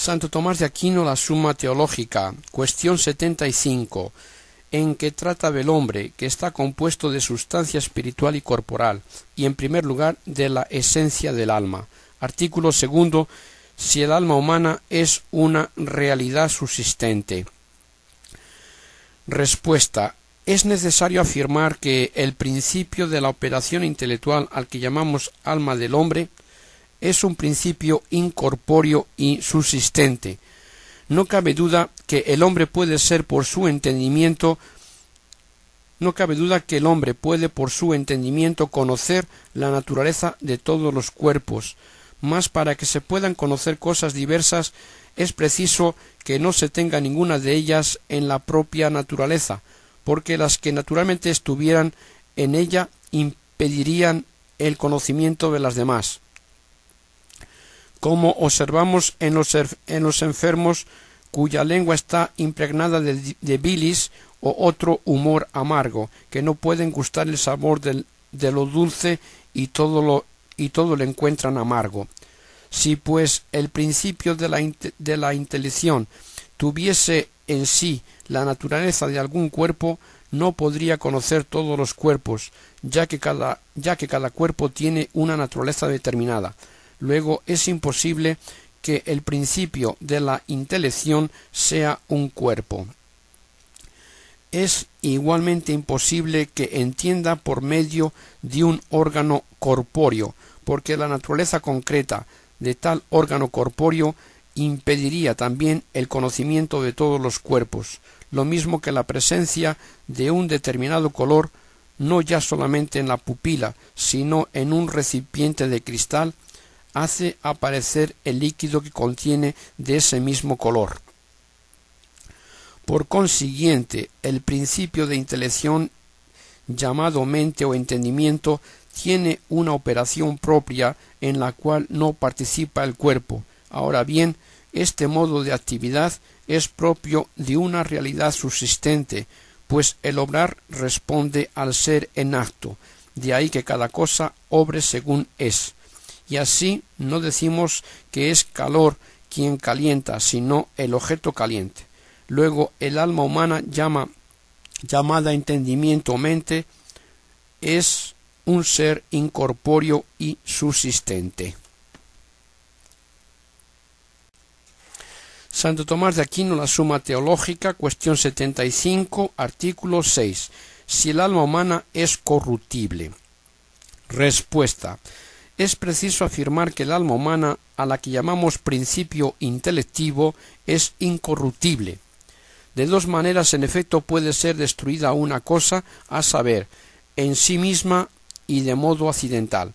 Santo Tomás de Aquino, la Suma Teológica, cuestión 75, en que trata del hombre, que está compuesto de sustancia espiritual y corporal, y en primer lugar de la esencia del alma. Artículo segundo, si el alma humana es una realidad subsistente. Respuesta. Es necesario afirmar que el principio de la operación intelectual al que llamamos alma del hombre es un principio incorpóreo y subsistente. No cabe duda que el hombre puede por su entendimiento conocer la naturaleza de todos los cuerpos, mas para que se puedan conocer cosas diversas es preciso que no se tenga ninguna de ellas en la propia naturaleza, porque las que naturalmente estuvieran en ella impedirían el conocimiento de las demás. Como observamos en los enfermos cuya lengua está impregnada de bilis o otro humor amargo, que no pueden gustar el sabor de lo dulce y todo lo encuentran amargo. Si pues el principio de la intelección tuviese en sí la naturaleza de algún cuerpo, no podría conocer todos los cuerpos, ya que cada cuerpo tiene una naturaleza determinada. Luego es imposible que el principio de la intelección sea un cuerpo. Es igualmente imposible que entienda por medio de un órgano corpóreo, porque la naturaleza concreta de tal órgano corpóreo impediría también el conocimiento de todos los cuerpos, lo mismo que la presencia de un determinado color, no ya solamente en la pupila, sino en un recipiente de cristal, hace aparecer el líquido que contiene de ese mismo color. Por consiguiente, el principio de intelección, llamado mente o entendimiento, tiene una operación propia en la cual no participa el cuerpo. Ahora bien, este modo de actividad es propio de una realidad subsistente, pues el obrar responde al ser en acto, de ahí que cada cosa obre según es. Y así no decimos que es calor quien calienta, sino el objeto caliente. Luego el alma humana llamada entendimiento o mente es un ser incorpóreo y subsistente. Santo Tomás de Aquino, la Suma Teológica, cuestión 75, artículo 6. Si el alma humana es corruptible. Respuesta. Es preciso afirmar que el alma humana, a la que llamamos principio intelectivo, es incorruptible. De dos maneras, en efecto, puede ser destruida una cosa, a saber, en sí misma y de modo accidental.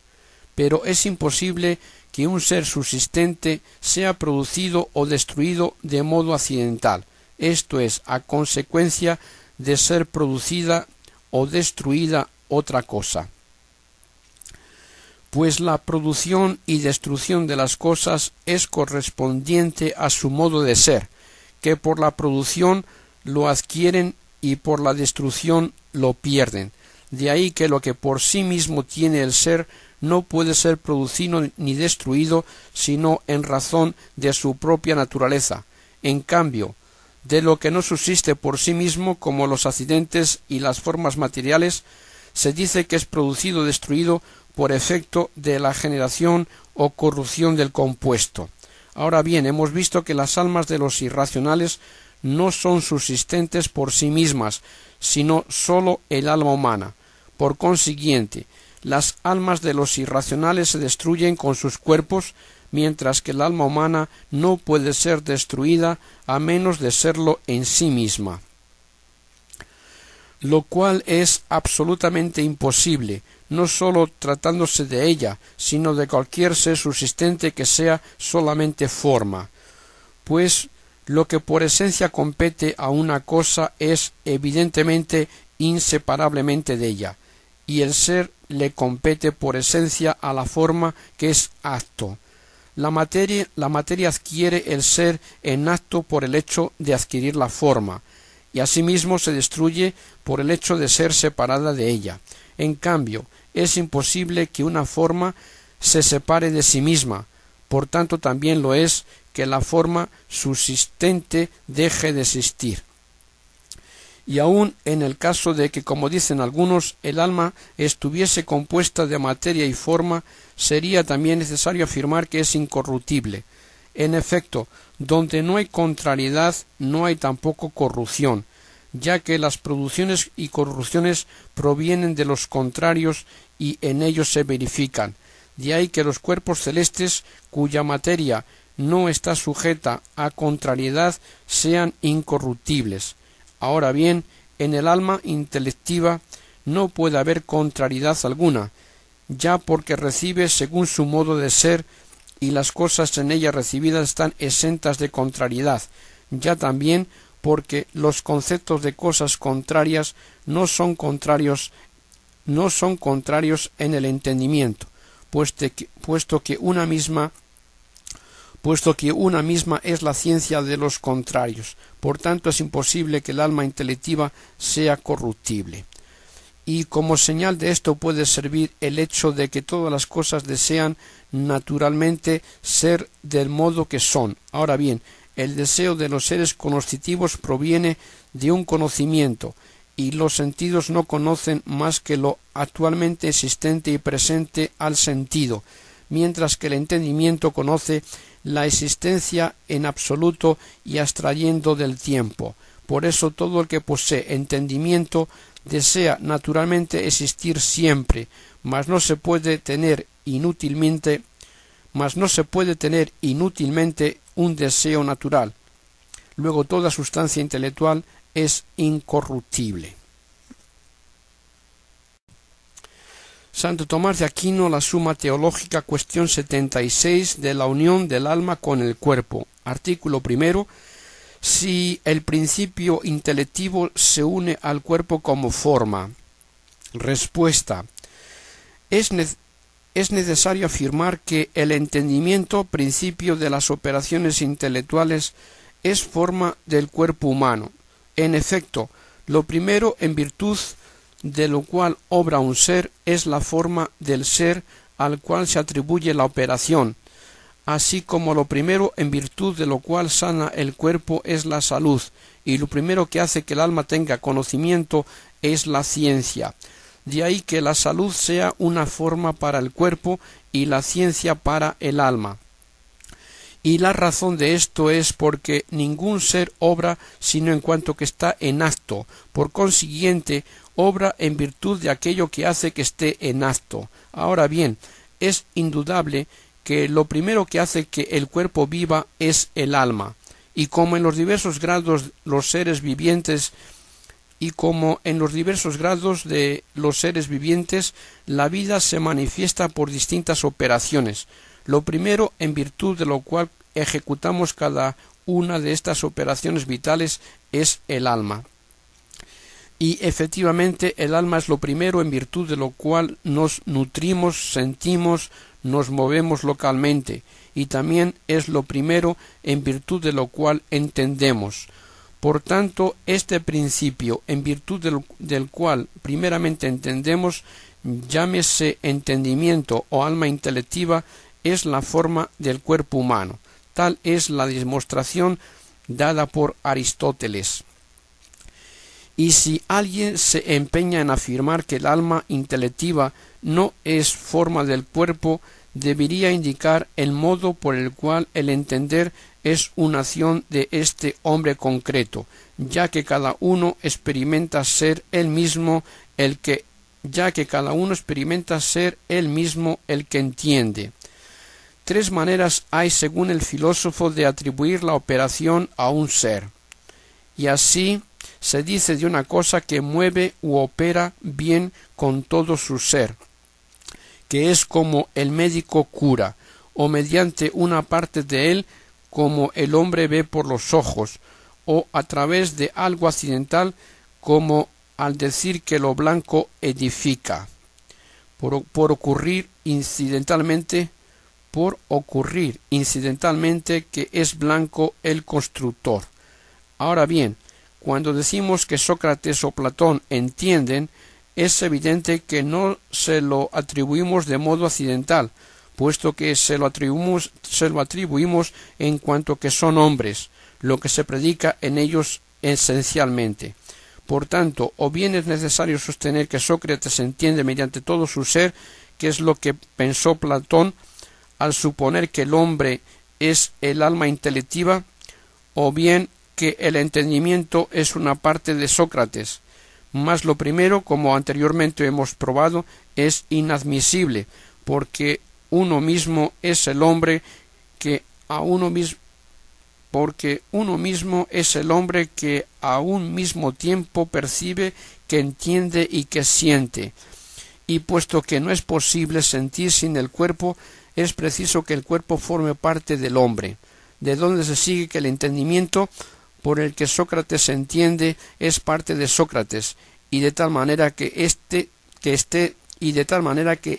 Pero es imposible que un ser subsistente sea producido o destruido de modo accidental, esto es, a consecuencia de ser producida o destruida otra cosa. Pues la producción y destrucción de las cosas es correspondiente a su modo de ser, que por la producción lo adquieren y por la destrucción lo pierden. De ahí que lo que por sí mismo tiene el ser no puede ser producido ni destruido sino en razón de su propia naturaleza. En cambio, de lo que no subsiste por sí mismo, como los accidentes y las formas materiales, se dice que es producido o destruido por efecto de la generación o corrupción del compuesto. Ahora bien, hemos visto que las almas de los irracionales no son subsistentes por sí mismas, sino sólo el alma humana. Por consiguiente, las almas de los irracionales se destruyen con sus cuerpos, mientras que el alma humana no puede ser destruida a menos de serlo en sí misma, lo cual es absolutamente imposible, no sólo tratándose de ella, sino de cualquier ser subsistente que sea solamente forma, pues lo que por esencia compete a una cosa es evidentemente inseparablemente de ella, y el ser le compete por esencia a la forma, que es acto. La materia adquiere el ser en acto por el hecho de adquirir la forma, y asimismo se destruye por el hecho de ser separada de ella. En cambio, es imposible que una forma se separe de sí misma, por tanto también lo es que la forma subsistente deje de existir. Y aun en el caso de que, como dicen algunos, el alma estuviese compuesta de materia y forma, sería también necesario afirmar que es incorruptible. En efecto, donde no hay contrariedad, no hay tampoco corrupción, ya que las producciones y corrupciones provienen de los contrarios y en ellos se verifican. De ahí que los cuerpos celestes, cuya materia no está sujeta a contrariedad, sean incorruptibles. Ahora bien, en el alma intelectiva no puede haber contrariedad alguna, ya porque recibe según su modo de ser y las cosas en ella recibidas están exentas de contrariedad, ya también porque los conceptos de cosas contrarias no son contrarios en el entendimiento, puesto que una misma es la ciencia de los contrarios. Por tanto, es imposible que el alma intelectiva sea corruptible. Y como señal de esto puede servir el hecho de que todas las cosas desean naturalmente ser del modo que son. Ahora bien, el deseo de los seres cognitivos proviene de un conocimiento, y los sentidos no conocen más que lo actualmente existente y presente al sentido, mientras que el entendimiento conoce la existencia en absoluto y abstrayendo del tiempo. Por eso todo el que posee entendimiento desea naturalmente existir siempre, mas no se puede tener inútilmente un deseo natural. Luego toda sustancia intelectual es incorruptible. Santo Tomás de Aquino, la Suma Teológica, cuestión 76, de la unión del alma con el cuerpo. Artículo primero. Si el principio intelectivo se une al cuerpo como forma. Respuesta. Es necesario afirmar que el entendimiento, principio de las operaciones intelectuales, es forma del cuerpo humano. En efecto, lo primero en virtud de lo cual obra un ser es la forma del ser al cual se atribuye la operación, así como lo primero en virtud de lo cual sana el cuerpo es la salud, y lo primero que hace que el alma tenga conocimiento es la ciencia. De ahí que la salud sea una forma para el cuerpo y la ciencia para el alma. Y la razón de esto es porque ningún ser obra sino en cuanto que está en acto. Por consiguiente, obra en virtud de aquello que hace que esté en acto. Ahora bien, es indudable que lo primero que hace que el cuerpo viva es el alma. Y como en los diversos grados de los seres vivientes, la vida se manifiesta por distintas operaciones. Lo primero en virtud de lo cual ejecutamos cada una de estas operaciones vitales es el alma. Y efectivamente el alma es lo primero en virtud de lo cual nos nutrimos, sentimos, nos movemos localmente, y también es lo primero en virtud de lo cual entendemos. Por tanto, este principio, en virtud del cual primeramente entendemos, llámese entendimiento o alma intelectiva, es la forma del cuerpo humano. Tal es la demostración dada por Aristóteles. Y si alguien se empeña en afirmar que el alma intelectiva no es forma del cuerpo, debería indicar el modo por el cual el entender es una acción de este hombre concreto, ya que cada uno experimenta ser él mismo el que entiende. Tres maneras hay, según el filósofo, de atribuir la operación a un ser. Y así se dice de una cosa que mueve u opera bien con todo su ser, que es como el médico cura, o mediante una parte de él, como el hombre ve por los ojos, o a través de algo accidental, como al decir que lo blanco edifica, por ocurrir incidentalmente que es blanco el constructor. Ahora bien, cuando decimos que Sócrates o Platón entienden, es evidente que no se lo atribuimos de modo accidental, puesto que se lo atribuimos en cuanto que son hombres, lo que se predica en ellos esencialmente. Por tanto, o bien es necesario sostener que Sócrates entiende mediante todo su ser, que es lo que pensó Platón al suponer que el hombre es el alma intelectiva, o bien que el entendimiento es una parte de Sócrates. Mas lo primero, como anteriormente hemos probado, es inadmisible, porque uno mismo es el hombre que a uno mismo porque uno mismo es el hombre que a un mismo tiempo percibe, que entiende y que siente. Y puesto que no es posible sentir sin el cuerpo, es preciso que el cuerpo forme parte del hombre, de donde se sigue que el entendimiento por el que Sócrates entiende es parte de Sócrates, y de tal manera que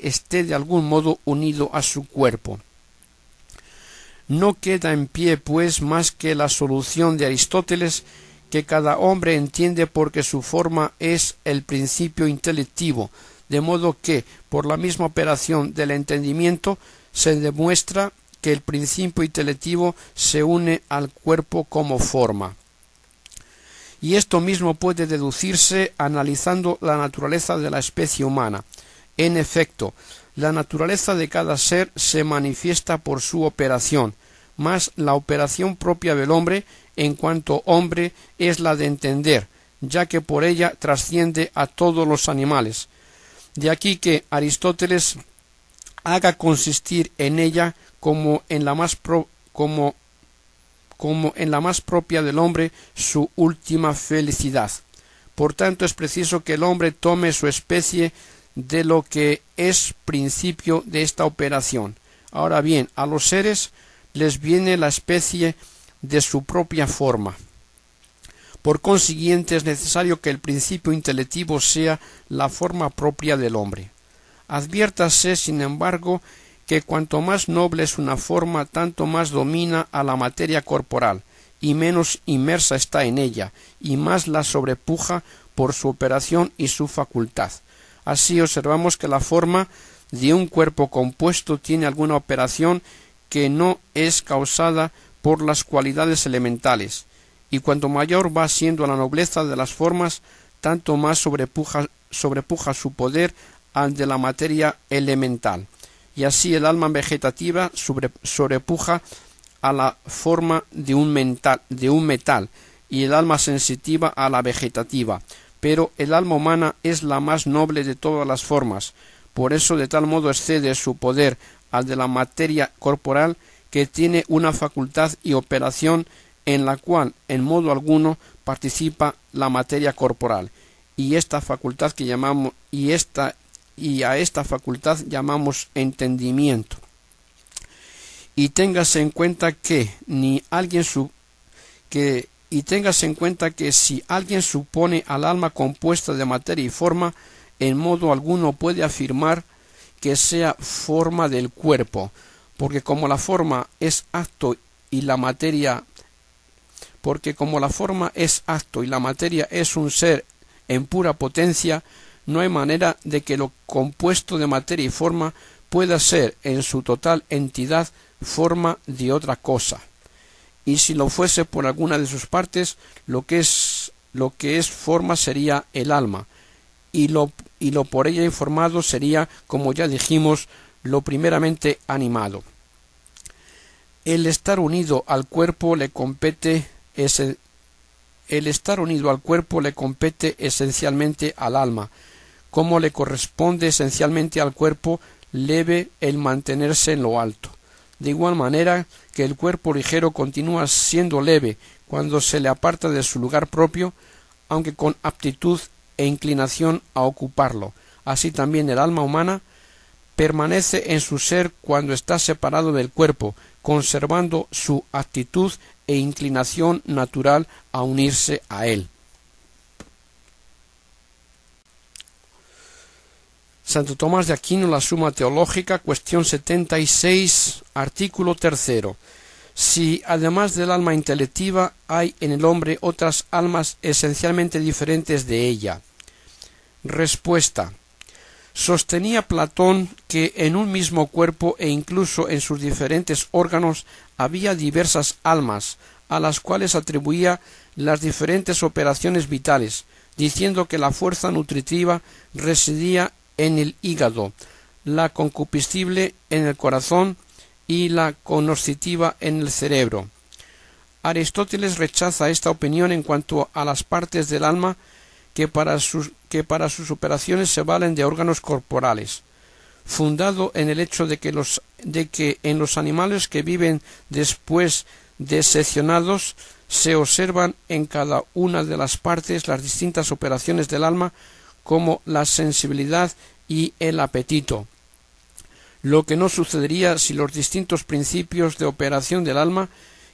esté de algún modo unido a su cuerpo. No queda en pie, pues, más que la solución de Aristóteles, que cada hombre entiende porque su forma es el principio intelectivo, de modo que, por la misma operación del entendimiento, se demuestra que el principio intelectivo se une al cuerpo como forma. Y esto mismo puede deducirse analizando la naturaleza de la especie humana. En efecto, la naturaleza de cada ser se manifiesta por su operación, mas la operación propia del hombre, en cuanto hombre, es la de entender, ya que por ella trasciende a todos los animales. De aquí que Aristóteles haga consistir en ella como en la más propia del hombre su última felicidad. Por tanto, es preciso que el hombre tome su especie de lo que es principio de esta operación. Ahora bien, a los seres les viene la especie de su propia forma. Por consiguiente, es necesario que el principio intelectivo sea la forma propia del hombre. Adviértase, sin embargo, que cuanto más noble es una forma, tanto más domina a la materia corporal, y menos inmersa está en ella, y más la sobrepuja por su operación y su facultad. Así observamos que la forma de un cuerpo compuesto tiene alguna operación que no es causada por las cualidades elementales, y cuanto mayor va siendo la nobleza de las formas, tanto más sobrepuja su poder al de la materia elemental, y así el alma vegetativa sobrepuja a la forma de un metal, y el alma sensitiva a la vegetativa, pero el alma humana es la más noble de todas las formas, por eso de tal modo excede su poder al de la materia corporal, que tiene una facultad y operación en la cual en modo alguno participa la materia corporal, y esta facultad a esta facultad llamamos entendimiento. Y téngase en cuenta que si alguien supone al alma compuesta de materia y forma, en modo alguno puede afirmar que sea forma del cuerpo, porque como la forma es acto y la materia es un ser en pura potencia, no hay manera de que lo compuesto de materia y forma pueda ser en su total entidad forma de otra cosa. Y si lo fuese por alguna de sus partes, lo que es forma sería el alma, y lo por ella informado sería, como ya dijimos, lo primeramente animado. El estar unido al cuerpo le compete esencialmente al alma, como le corresponde esencialmente al cuerpo leve el mantenerse en lo alto. De igual manera que el cuerpo ligero continúa siendo leve cuando se le aparta de su lugar propio, aunque con aptitud e inclinación a ocuparlo. Así también el alma humana permanece en su ser cuando está separado del cuerpo, conservando su actitud e inclinación natural a unirse a él. Santo Tomás de Aquino, la Suma Teológica, cuestión 76, artículo 3. Si, además del alma intelectiva, hay en el hombre otras almas esencialmente diferentes de ella. Respuesta. Sostenía Platón que en un mismo cuerpo e incluso en sus diferentes órganos había diversas almas, a las cuales atribuía las diferentes operaciones vitales, diciendo que la fuerza nutritiva residía en el hígado, la concupiscible en el corazón y la cognoscitiva en el cerebro. Aristóteles rechaza esta opinión en cuanto a las partes del alma que para sus operaciones se valen de órganos corporales, fundado en el hecho de que en los animales que viven después de seccionados se observan en cada una de las partes las distintas operaciones del alma, como la sensibilidad y el apetito, lo que no sucedería si los distintos principios de operación del alma,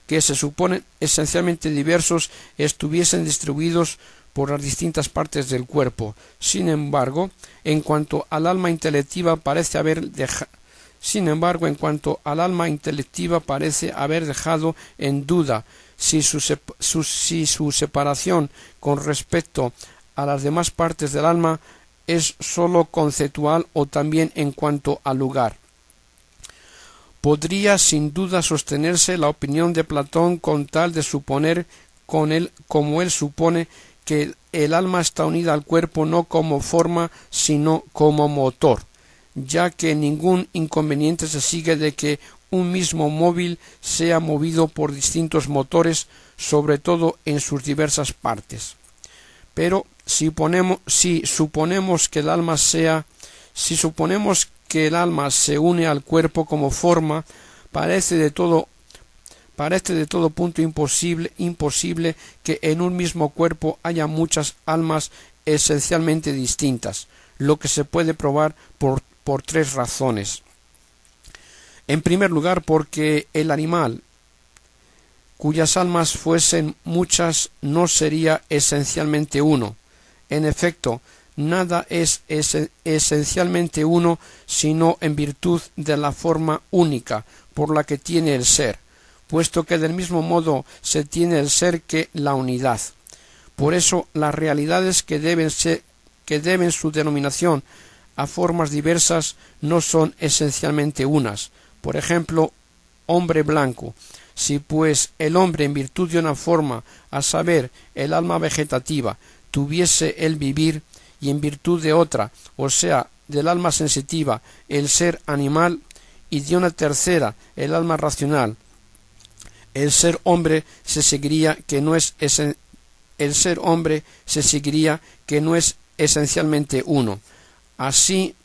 que se suponen esencialmente diversos, estuviesen distribuidos por las distintas partes del cuerpo. Sin embargo, en cuanto al alma intelectiva parece haber dejado en duda si su separación con respecto a las demás partes del alma es sólo conceptual o también en cuanto al lugar. Podría sin duda sostenerse la opinión de Platón con tal de suponer como él supone que el alma está unida al cuerpo no como forma sino como motor, ya que ningún inconveniente se sigue de que un mismo móvil sea movido por distintos motores, sobre todo en sus diversas partes. Pero si suponemos que el alma se une al cuerpo como forma, parece de todo punto imposible que en un mismo cuerpo haya muchas almas esencialmente distintas, lo que se puede probar por tres razones. En primer lugar, porque el animal, cuyas almas fuesen muchas, no sería esencialmente uno. En efecto, nada es esencialmente uno sino en virtud de la forma única por la que tiene el ser, puesto que del mismo modo se tiene el ser que la unidad. Por eso las realidades que deben su denominación a formas diversas no son esencialmente unas. Por ejemplo, hombre blanco. Si pues el hombre, en virtud de una forma, a saber, el alma vegetativa, tuviese el vivir, y en virtud de otra, o sea, del alma sensitiva, el ser animal, y de una tercera, el alma racional, el ser hombre se seguiría que no es esencialmente uno. Así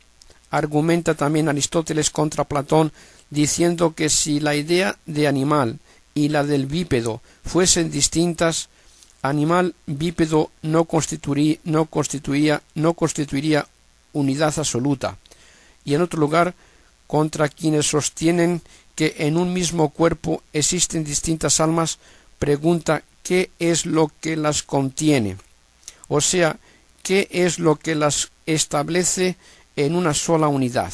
argumenta también Aristóteles contra Platón, diciendo que si la idea de animal y la del bípedo fuesen distintas, animal bípedo no constituiría unidad absoluta. Y en otro lugar, contra quienes sostienen que en un mismo cuerpo existen distintas almas, pregunta qué es lo que las contiene, o sea, qué es lo que las establece en una sola unidad,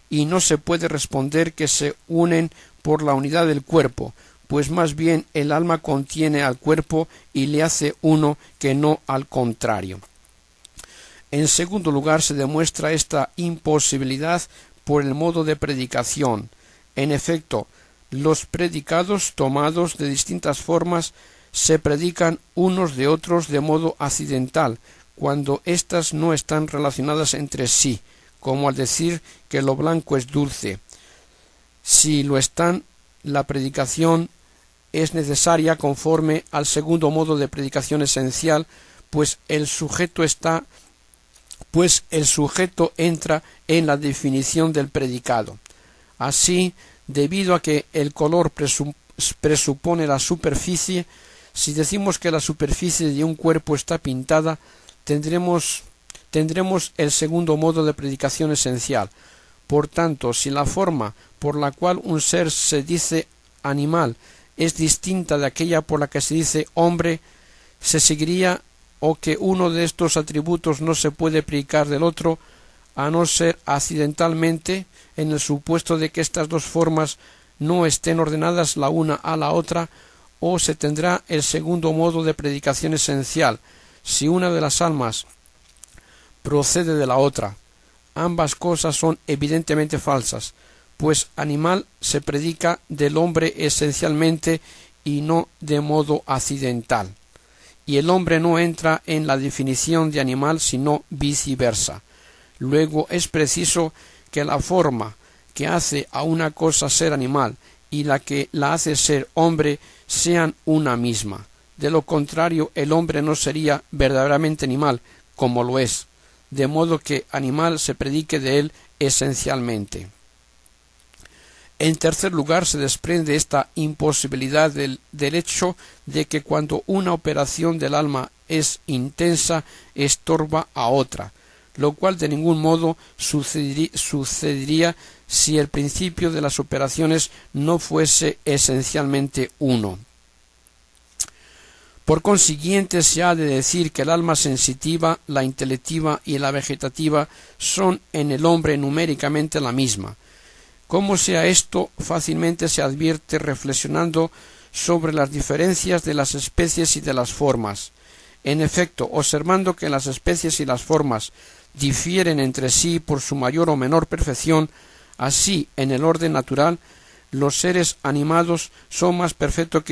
y no se puede responder que se unen por la unidad del cuerpo, pues más bien el alma contiene al cuerpo y le hace uno que no al contrario. En segundo lugar, se demuestra esta imposibilidad por el modo de predicación. En efecto, los predicados tomados de distintas formas se predican unos de otros de modo accidental, cuando éstas no están relacionadas entre sí, como al decir que lo blanco es dulce. Si lo están, la predicación es necesaria conforme al segundo modo de predicación esencial, pues el sujeto entra en la definición del predicado. Así, debido a que el color presupone la superficie, si decimos que la superficie de un cuerpo está pintada, tendremos el segundo modo de predicación esencial. Por tanto, si la forma por la cual un ser se dice animal es distinta de aquella por la que se dice hombre, se seguiría o que uno de estos atributos no se puede predicar del otro, a no ser accidentalmente, en el supuesto de que estas dos formas no estén ordenadas la una a la otra, o se tendrá el segundo modo de predicación esencial, si una de las almas procede de la otra. ambas cosas son evidentemente falsas, pues animal se predica del hombre esencialmente y no de modo accidental, y el hombre no entra en la definición de animal sino viceversa. Luego es preciso que la forma que hace a una cosa ser animal y la que la hace ser hombre sean una misma. De lo contrario, el hombre no sería verdaderamente animal, como lo es, de modo que animal se predique de él esencialmente. En tercer lugar, se desprende esta imposibilidad del hecho de que cuando una operación del alma es intensa, estorba a otra, lo cual de ningún modo sucedería si el principio de las operaciones no fuese esencialmente uno. Por consiguiente, se ha de decir que el alma sensitiva, la intelectiva y la vegetativa son en el hombre numéricamente la misma. Cómo sea esto, fácilmente se advierte reflexionando sobre las diferencias de las especies y de las formas. En efecto, observando que las especies y las formas difieren entre sí por su mayor o menor perfección, así en el orden natural, los seres animados son más perfectos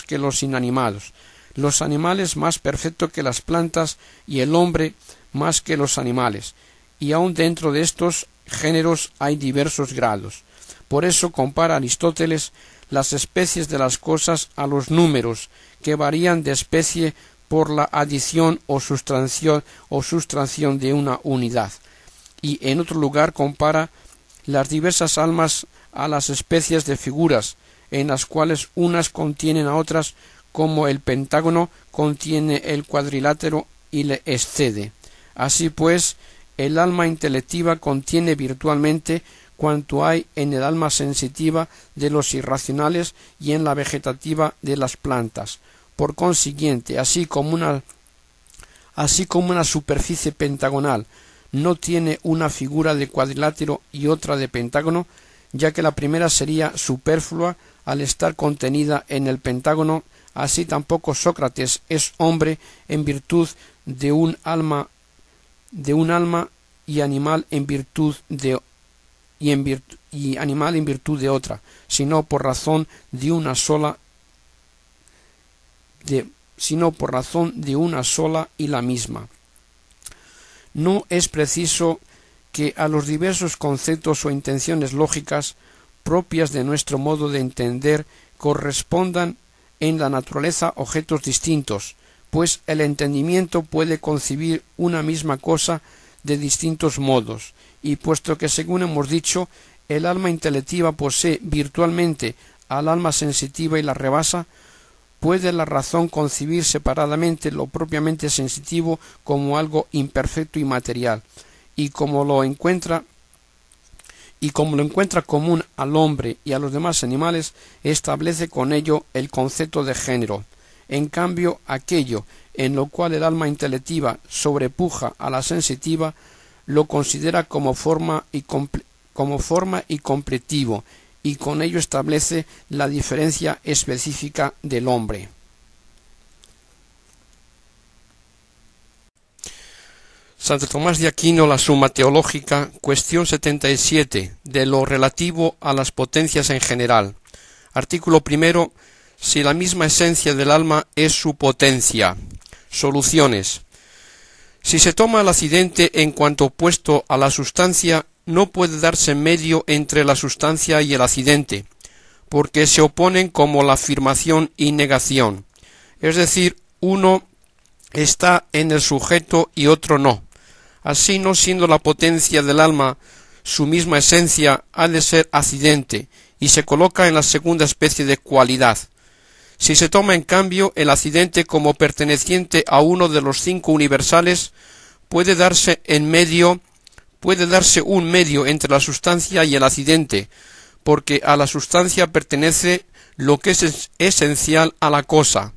que los inanimados, los animales más perfectos que las plantas y el hombre más que los animales, y aun dentro de estos géneros hay diversos grados. Por eso compara Aristóteles las especies de las cosas a los números, que varían de especie por la adición o sustracción de una unidad. Y en otro lugar compara las diversas almas a las especies de figuras, en las cuales unas contienen a otras, como el pentágono contiene el cuadrilátero y le excede. Así pues, el alma intelectiva contiene virtualmente cuanto hay en el alma sensitiva de los irracionales y en la vegetativa de las plantas. Por consiguiente, así como una superficie pentagonal no tiene una figura de cuadrilátero y otra de pentágono, ya que la primera sería superflua al estar contenida en el pentágono, así tampoco Sócrates es hombre en virtud de un alma y animal en virtud de otra, sino por razón de una sola y la misma. No es preciso que a los diversos conceptos o intenciones lógicas propias de nuestro modo de entender correspondan en la naturaleza objetos distintos, pues el entendimiento puede concebir una misma cosa de distintos modos, y puesto que, según hemos dicho, el alma intelectiva posee virtualmente al alma sensitiva y la rebasa, puede la razón concebir separadamente lo propiamente sensitivo como algo imperfecto y material, y como lo encuentra común al hombre y a los demás animales, establece con ello el concepto de género. En cambio, aquello en lo cual el alma intelectiva sobrepuja a la sensitiva, lo considera como forma y completivo, y con ello establece la diferencia específica del hombre. Santo Tomás de Aquino, la Suma Teológica, cuestión 77, de lo relativo a las potencias en general. Artículo primero, si la misma esencia del alma es su potencia. Soluciones. Si se toma el accidente en cuanto opuesto a la sustancia, no puede darse medio entre la sustancia y el accidente, porque se oponen como la afirmación y negación. Es decir, uno está en el sujeto y otro no. Así, no siendo la potencia del alma su misma esencia, ha de ser accidente, y se coloca en la segunda especie de cualidad. Si se toma en cambio el accidente como perteneciente a uno de los 5 universales, puede darse un medio entre la sustancia y el accidente, porque a la sustancia pertenece lo que es esencial a la cosa.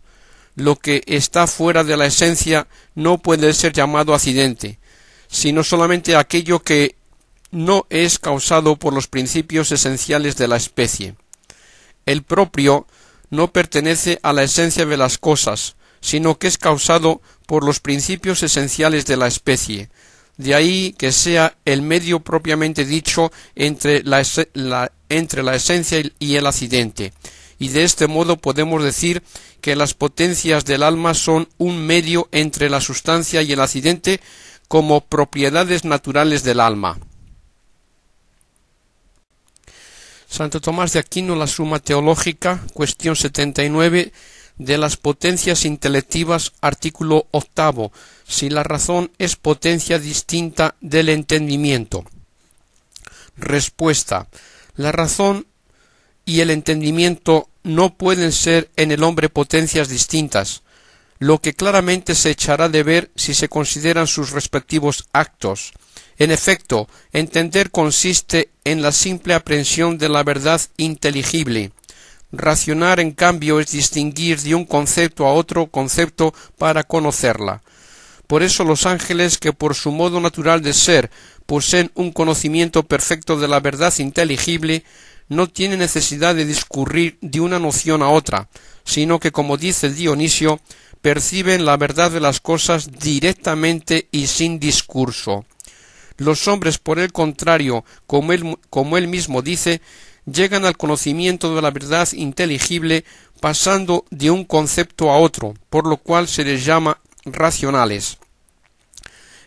Lo que está fuera de la esencia no puede ser llamado accidente, sino solamente aquello que no es causado por los principios esenciales de la especie. El propio no pertenece a la esencia de las cosas, sino que es causado por los principios esenciales de la especie. De ahí que sea el medio propiamente dicho entre la esencia y el accidente. Y de este modo podemos decir que las potencias del alma son un medio entre la sustancia y el accidente como propiedades naturales del alma. Santo Tomás de Aquino, la Suma Teológica, cuestión 79, de las potencias intelectivas, artículo 8, si la razón es potencia distinta del entendimiento. Respuesta: la razón y el entendimiento no pueden ser en el hombre potencias distintas, lo que claramente se echará de ver si se consideran sus respectivos actos. En efecto, entender consiste en la simple aprehensión de la verdad inteligible. Racionar, en cambio, es distinguir de un concepto a otro concepto para conocerla. Por eso los ángeles, que por su modo natural de ser poseen un conocimiento perfecto de la verdad inteligible, no tienen necesidad de discurrir de una noción a otra, sino que, como dice Dionisio, perciben la verdad de las cosas directamente y sin discurso. Los hombres, por el contrario, como él mismo dice, llegan al conocimiento de la verdad inteligible pasando de un concepto a otro, por lo cual se les llama racionales.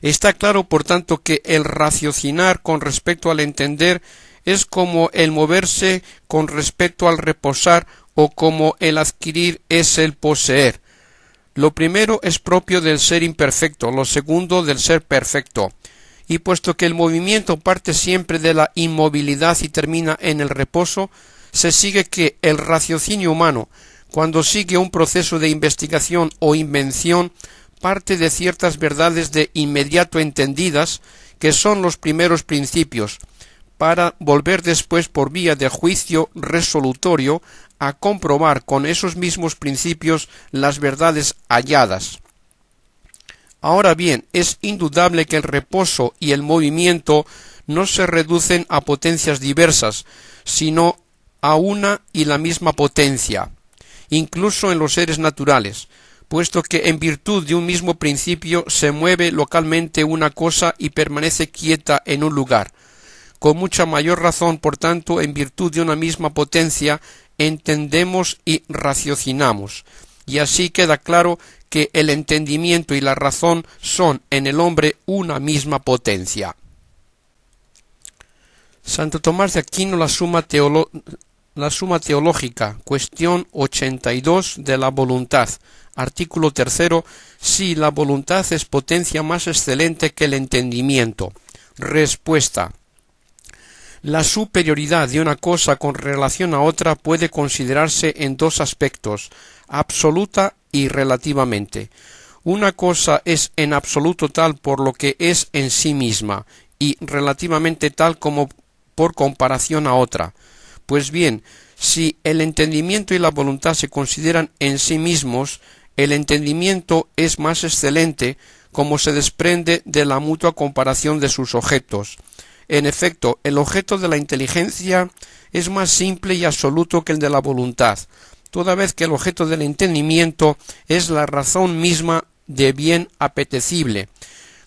Está claro, por tanto, que el raciocinar con respecto al entender es como el moverse con respecto al reposar o como el adquirir es el poseer. Lo primero es propio del ser imperfecto, lo segundo del ser perfecto. Y puesto que el movimiento parte siempre de la inmovilidad y termina en el reposo, se sigue que el raciocinio humano, cuando sigue un proceso de investigación o invención, parte de ciertas verdades de inmediato entendidas, que son los primeros principios, para volver después por vía de juicio resolutorio a comprobar con esos mismos principios las verdades halladas. Ahora bien, es indudable que el reposo y el movimiento no se reducen a potencias diversas, sino a una y la misma potencia, incluso en los seres naturales, puesto que en virtud de un mismo principio se mueve localmente una cosa y permanece quieta en un lugar. Con mucha mayor razón, por tanto, en virtud de una misma potencia, entendemos y raciocinamos, y así queda claro que el entendimiento y la razón son en el hombre una misma potencia. Santo Tomás de Aquino, la Suma Teológica, cuestión 82, de la voluntad, artículo 3, si la voluntad es potencia más excelente que el entendimiento. Respuesta: la superioridad de una cosa con relación a otra puede considerarse en dos aspectos, absoluta y relativamente. Una cosa es en absoluto tal por lo que es en sí misma, y relativamente tal como por comparación a otra. Pues bien, si el entendimiento y la voluntad se consideran en sí mismos, el entendimiento es más excelente como se desprende de la mutua comparación de sus objetos. En efecto, el objeto de la inteligencia es más simple y absoluto que el de la voluntad, toda vez que el objeto del entendimiento es la razón misma de bien apetecible,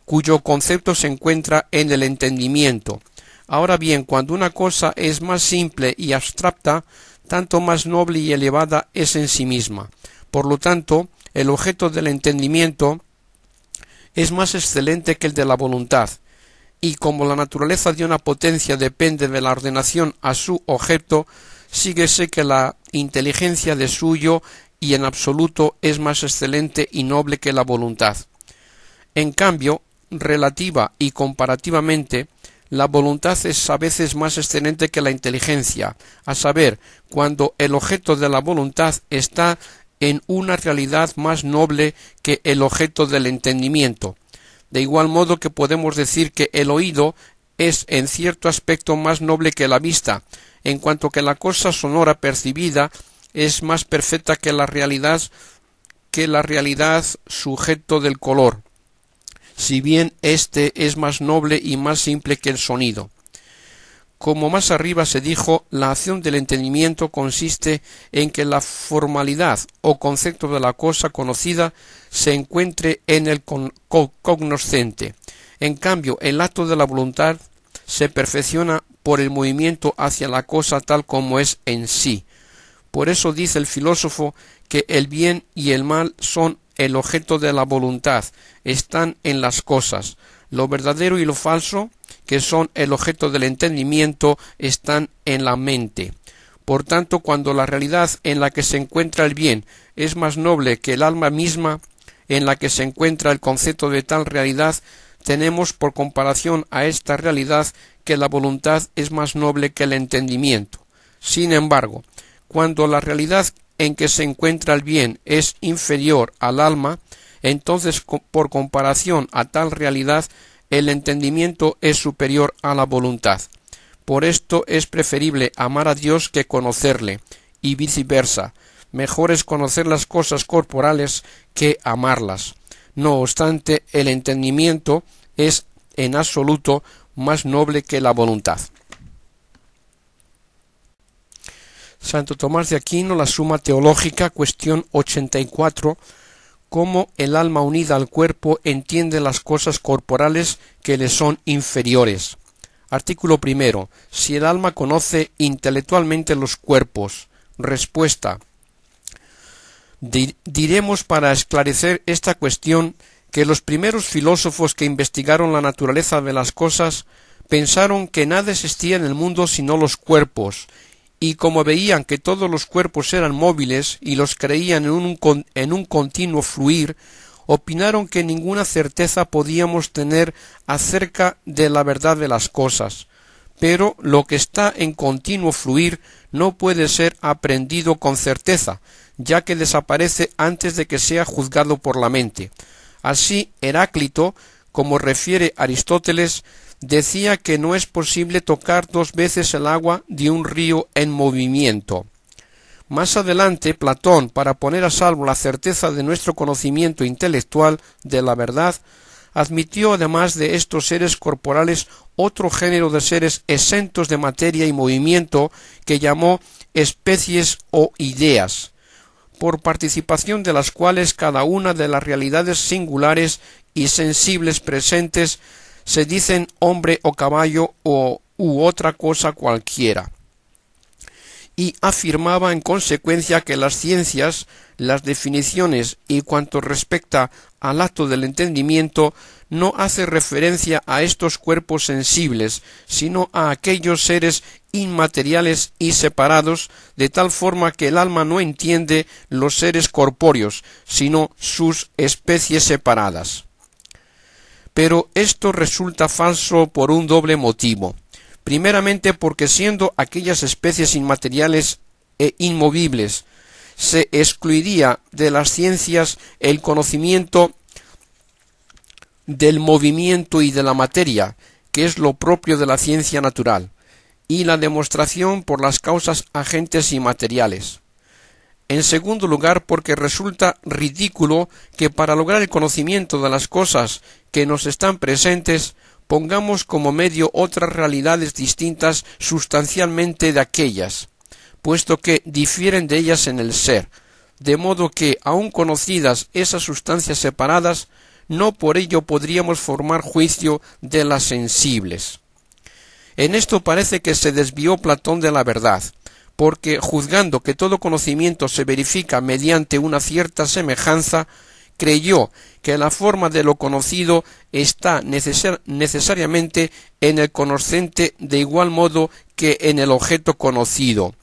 cuyo concepto se encuentra en el entendimiento. Ahora bien, cuando una cosa es más simple y abstracta, tanto más noble y elevada es en sí misma. Por lo tanto, el objeto del entendimiento es más excelente que el de la voluntad, y como la naturaleza de una potencia depende de la ordenación a su objeto, síguese que la inteligencia de suyo y en absoluto es más excelente y noble que la voluntad. En cambio, relativa y comparativamente, la voluntad es a veces más excelente que la inteligencia, a saber, cuando el objeto de la voluntad está en una realidad más noble que el objeto del entendimiento. De igual modo que podemos decir que el oído es en cierto aspecto más noble que la vista, en cuanto que la cosa sonora percibida es más perfecta que la realidad sujeto del color, si bien éste es más noble y más simple que el sonido. Como más arriba se dijo, la acción del entendimiento consiste en que la formalidad o concepto de la cosa conocida se encuentre en el cognoscente. En cambio, el acto de la voluntad se perfecciona por el movimiento hacia la cosa tal como es en sí. Por eso dice el filósofo que el bien y el mal son el objeto de la voluntad, están en las cosas. Lo verdadero y lo falso, que son el objeto del entendimiento, están en la mente. Por tanto, cuando la realidad en la que se encuentra el bien es más noble que el alma misma en la que se encuentra el concepto de tal realidad, tenemos por comparación a esta realidad que la voluntad es más noble que el entendimiento. Sin embargo, cuando la realidad en que se encuentra el bien es inferior al alma, entonces por comparación a tal realidad el entendimiento es superior a la voluntad. Por esto es preferible amar a Dios que conocerle, y viceversa. Mejor es conocer las cosas corporales que amarlas. No obstante, el entendimiento es en absoluto más noble que la voluntad. Santo Tomás de Aquino, la Suma Teológica, cuestión 84, cómo el alma unida al cuerpo entiende las cosas corporales que le son inferiores. Artículo primero. Si el alma conoce intelectualmente los cuerpos. Respuesta. Diremos para esclarecer esta cuestión que los primeros filósofos que investigaron la naturaleza de las cosas pensaron que nada existía en el mundo sino los cuerpos, y como veían que todos los cuerpos eran móviles y los creían en un continuo fluir, opinaron que ninguna certeza podíamos tener acerca de la verdad de las cosas. Pero lo que está en continuo fluir no puede ser aprendido con certeza, ya que desaparece antes de que sea juzgado por la mente. Así, Heráclito, como refiere Aristóteles, decía que no es posible tocar dos veces el agua de un río en movimiento. Más adelante, Platón, para poner a salvo la certeza de nuestro conocimiento intelectual de la verdad, admitió además de estos seres corporales otro género de seres exentos de materia y movimiento que llamó especies o ideas, por participación de las cuales cada una de las realidades singulares y sensibles presentes se dicen hombre o caballo u otra cosa cualquiera. Y afirmaba en consecuencia que las ciencias, las definiciones y cuanto respecta al acto del entendimiento no hace referencia a estos cuerpos sensibles, sino a aquellos seres inmateriales y separados, de tal forma que el alma no entiende los seres corpóreos, sino sus especies separadas. Pero esto resulta falso por un doble motivo. Primeramente porque siendo aquellas especies inmateriales e inmovibles, se excluiría de las ciencias el conocimiento del movimiento y de la materia, que es lo propio de la ciencia natural, y la demostración por las causas agentes y materiales. En segundo lugar, porque resulta ridículo que para lograr el conocimiento de las cosas que nos están presentes, pongamos como medio otras realidades distintas sustancialmente de aquellas, puesto que difieren de ellas en el ser, de modo que, aun conocidas esas sustancias separadas, no por ello podríamos formar juicio de las sensibles. En esto parece que se desvió Platón de la verdad, porque juzgando que todo conocimiento se verifica mediante una cierta semejanza, creyó que la forma de lo conocido está necesariamente en el conocente de igual modo que en el objeto conocido.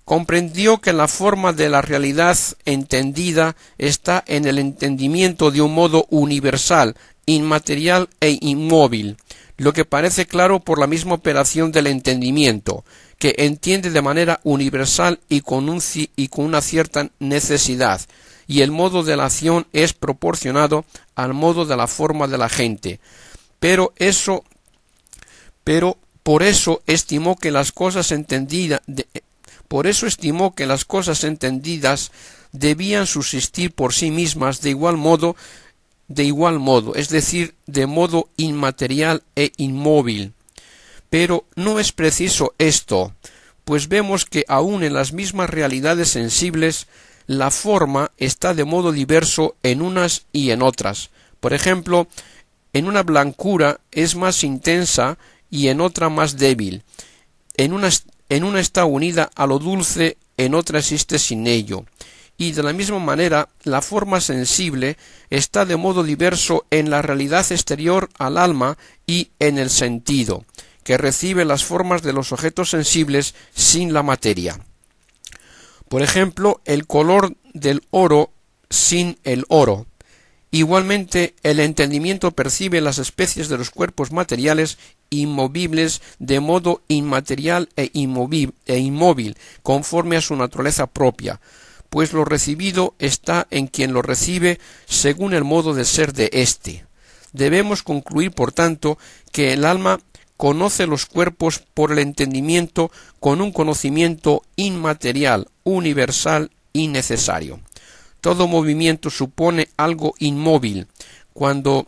Comprendió que la forma de la realidad entendida está en el entendimiento de un modo universal, inmaterial e inmóvil, lo que parece claro por la misma operación del entendimiento, que entiende de manera universal y con una cierta necesidad, y el modo de la acción es proporcionado al modo de la forma de la gente. Pero por eso estimó que las cosas entendidas debían subsistir por sí mismas de igual modo, es decir, de modo inmaterial e inmóvil. Pero no es preciso esto, pues vemos que aun en las mismas realidades sensibles, la forma está de modo diverso en unas y en otras. Por ejemplo, En una blancura es más intensa y en otra más débil. En una está unida a lo dulce, en otra existe sin ello. Y de la misma manera, la forma sensible está de modo diverso en la realidad exterior al alma y en el sentido, que recibe las formas de los objetos sensibles sin la materia. Por ejemplo, el color del oro sin el oro. Igualmente, el entendimiento percibe las especies de los cuerpos materiales inmovibles de modo inmaterial e inmóvil, conforme a su naturaleza propia, pues lo recibido está en quien lo recibe según el modo de ser de éste. Debemos concluir, por tanto, que el alma conoce los cuerpos por el entendimiento con un conocimiento inmaterial, universal y necesario. Todo movimiento supone algo inmóvil. Cuando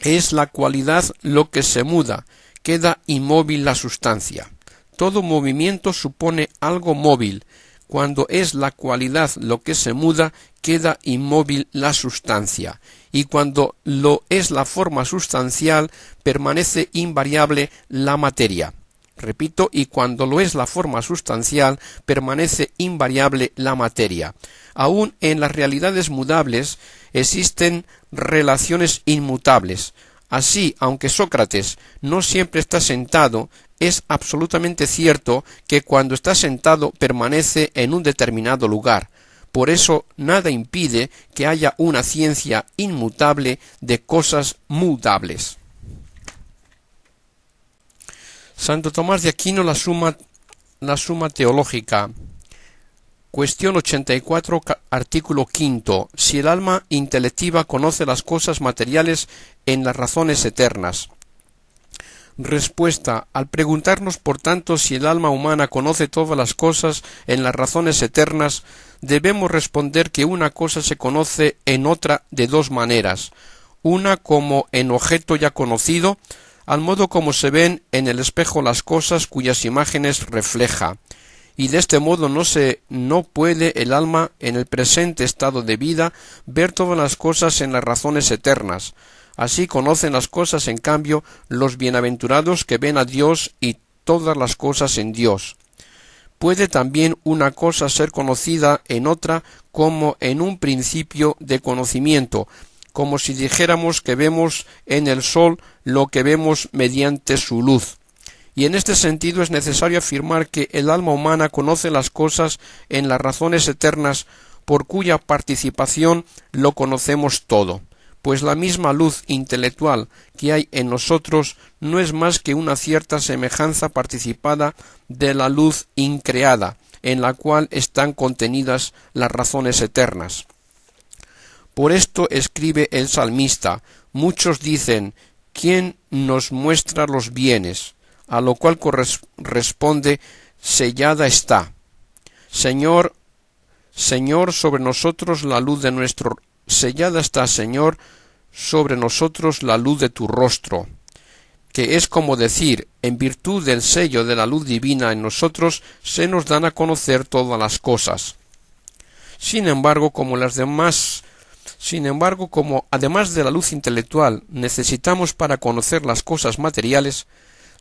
es la cualidad lo que se muda, queda inmóvil la sustancia. Todo movimiento supone algo móvil. Cuando es la cualidad lo que se muda, queda inmóvil la sustancia. Y cuando lo es la forma sustancial, permanece invariable la materia. Repito, y cuando lo es la forma sustancial, permanece invariable la materia. Aún en las realidades mudables existen relaciones inmutables. Así, aunque Sócrates no siempre está sentado, es absolutamente cierto que cuando está sentado permanece en un determinado lugar. Por eso nada impide que haya una ciencia inmutable de cosas mutables. Santo Tomás de Aquino, la suma teológica. Cuestión 84, artículo 5. Si el alma intelectiva conoce las cosas materiales en las razones eternas. Respuesta. Al preguntarnos, por tanto, si el alma humana conoce todas las cosas en las razones eternas, debemos responder que una cosa se conoce en otra de dos maneras. Una como en objeto ya conocido, al modo como se ven en el espejo las cosas cuyas imágenes refleja. Y de este modo no puede el alma en el presente estado de vida ver todas las cosas en las razones eternas. Así conocen las cosas, en cambio, los bienaventurados que ven a Dios y todas las cosas en Dios. Puede también una cosa ser conocida en otra como en un principio de conocimiento, como si dijéramos que vemos en el sol lo que vemos mediante su luz. Y en este sentido es necesario afirmar que el alma humana conoce las cosas en las razones eternas por cuya participación lo conocemos todo, pues la misma luz intelectual que hay en nosotros no es más que una cierta semejanza participada de la luz increada, en la cual están contenidas las razones eternas. Por esto escribe el salmista: muchos dicen, ¿quién nos muestra los bienes? A lo cual responde, sellada está. Señor, sobre nosotros la luz de nuestro... Sellada está, Señor, sobre nosotros la luz de tu rostro. Que es como decir, en virtud del sello de la luz divina en nosotros, se nos dan a conocer todas las cosas. Sin embargo, como además de la luz intelectual necesitamos para conocer las cosas materiales,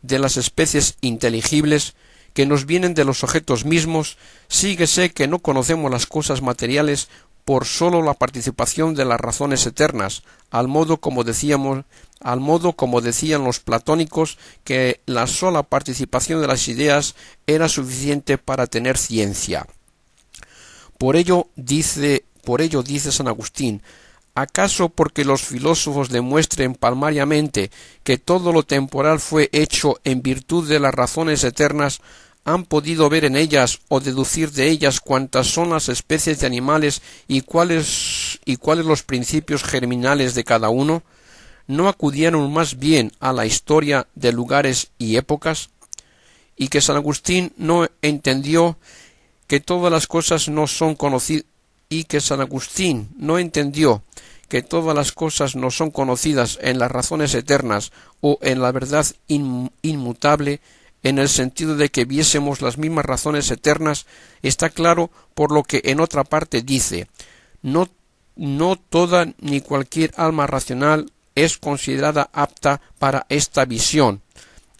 de las especies inteligibles que nos vienen de los objetos mismos, síguese que no conocemos las cosas materiales por sólo la participación de las razones eternas, al modo como decían los platónicos, que la sola participación de las ideas era suficiente para tener ciencia. Por ello dice San Agustín: ¿acaso porque los filósofos demuestren palmariamente que todo lo temporal fue hecho en virtud de las razones eternas, han podido ver en ellas o deducir de ellas cuántas son las especies de animales y cuáles los principios germinales de cada uno? ¿No acudieron más bien a la historia de lugares y épocas? Y que San Agustín no entendió que todas las cosas no son conocidas, que todas las cosas no son conocidas en las razones eternas o en la verdad inmutable, en el sentido de que viésemos las mismas razones eternas, está claro por lo que en otra parte dice: no toda ni cualquier alma racional es considerada apta para esta visión,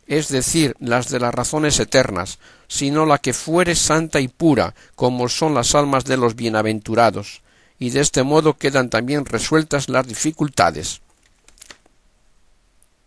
es decir, las de las razones eternas, sino la que fuere santa y pura, como son las almas de los bienaventurados, y de este modo quedan también resueltas las dificultades.